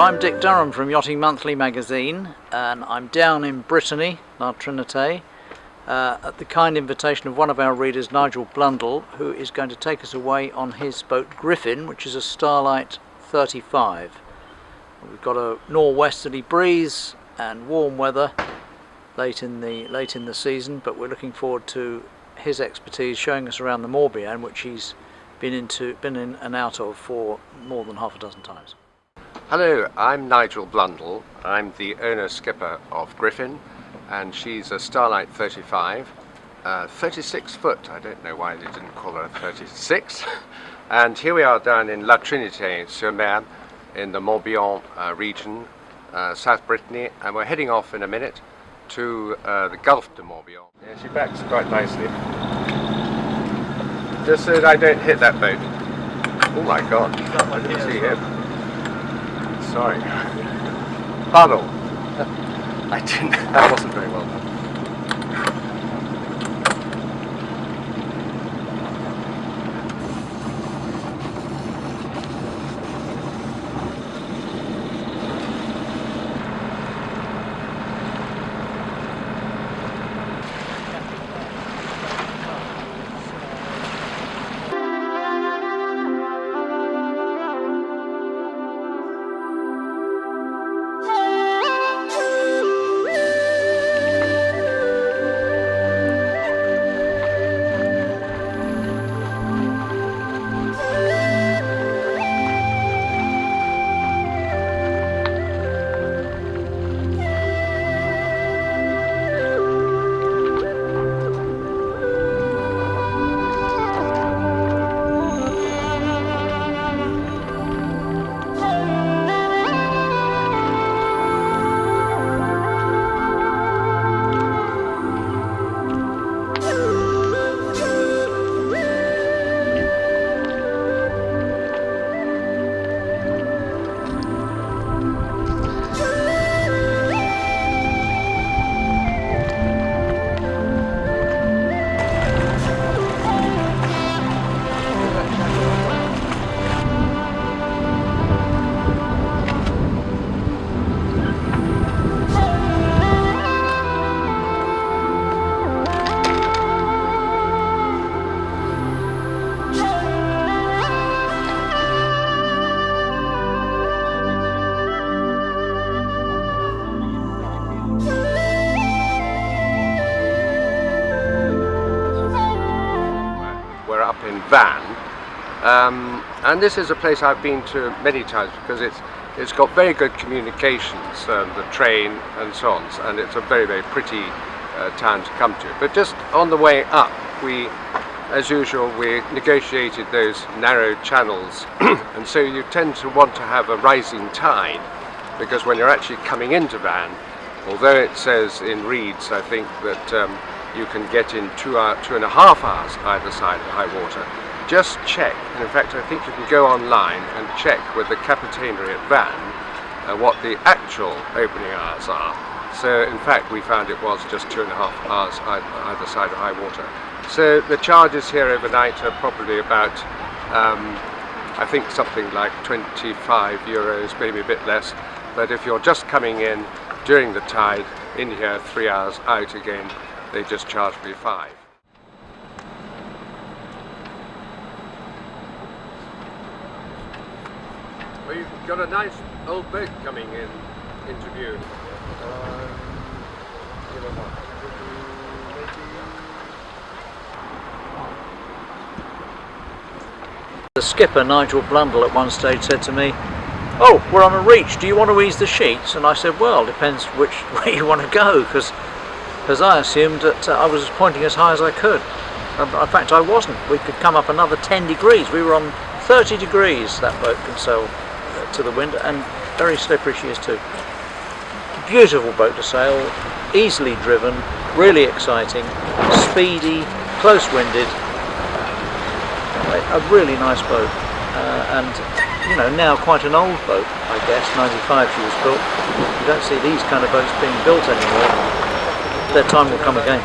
I'm Dick Durham from Yachting Monthly magazine, and I'm down in Brittany, La Trinité, at the kind invitation of one of our readers, Nigel Blundell, who is going to take us away on his boat Griffin, which is a Starlight 35. We've got a nor'westerly breeze and warm weather late in the season, but we're looking forward to his expertise showing us around the Morbihan, which he's been in and out of for more than half a dozen times. Hello, I'm Nigel Blundell. I'm the owner-skipper of Griffin, and she's a Starlight 35, 36 foot. I don't know why they didn't call her 36. And here we are down in La Trinité-sur-Mer in the Morbihan region, South Brittany, and we're heading off in a minute to the Gulf de Morbihan. Yeah, she backs quite nicely. Just so that I don't hit that boat. Oh my God, I didn't see him. Sorry. Pardon. That wasn't very well done. Up in Van, and this is a place I've been to many times because it's got very good communications, the train and so on, and it's a very, very pretty town to come to. But just on the way up, as usual, we negotiated those narrow channels and so you tend to want to have a rising tide, because when you're actually coming into Van, although it says in reeds, I think that you can get in 2.5 hours either side of high water. Just check, and in fact I think you can go online and check with the Capitanery at Van what the actual opening hours are. So in fact we found it was just 2.5 hours either side of high water. So the charges here overnight are probably about, I think something like 25 euros, maybe a bit less. But if you're just coming in during the tide, in here 3 hours, out again, they just charge me 5. Well, you've got a nice old boat coming into view. The skipper, Nigel Blundell, at one stage said to me, "Oh, we're on a reach, do you want to ease the sheets?" And I said, well, depends which way you want to go, because I assumed that I was pointing as high as I could. In fact, I wasn't. We could come up another 10 degrees. We were on 30 degrees, that boat can sail to the wind, and very slippery she is too. Beautiful boat to sail, easily driven, really exciting, speedy, close-winded, a really nice boat, and you know, now quite an old boat, I guess. 95 she was built. You don't see these kind of boats being built anymore. Their time will come again.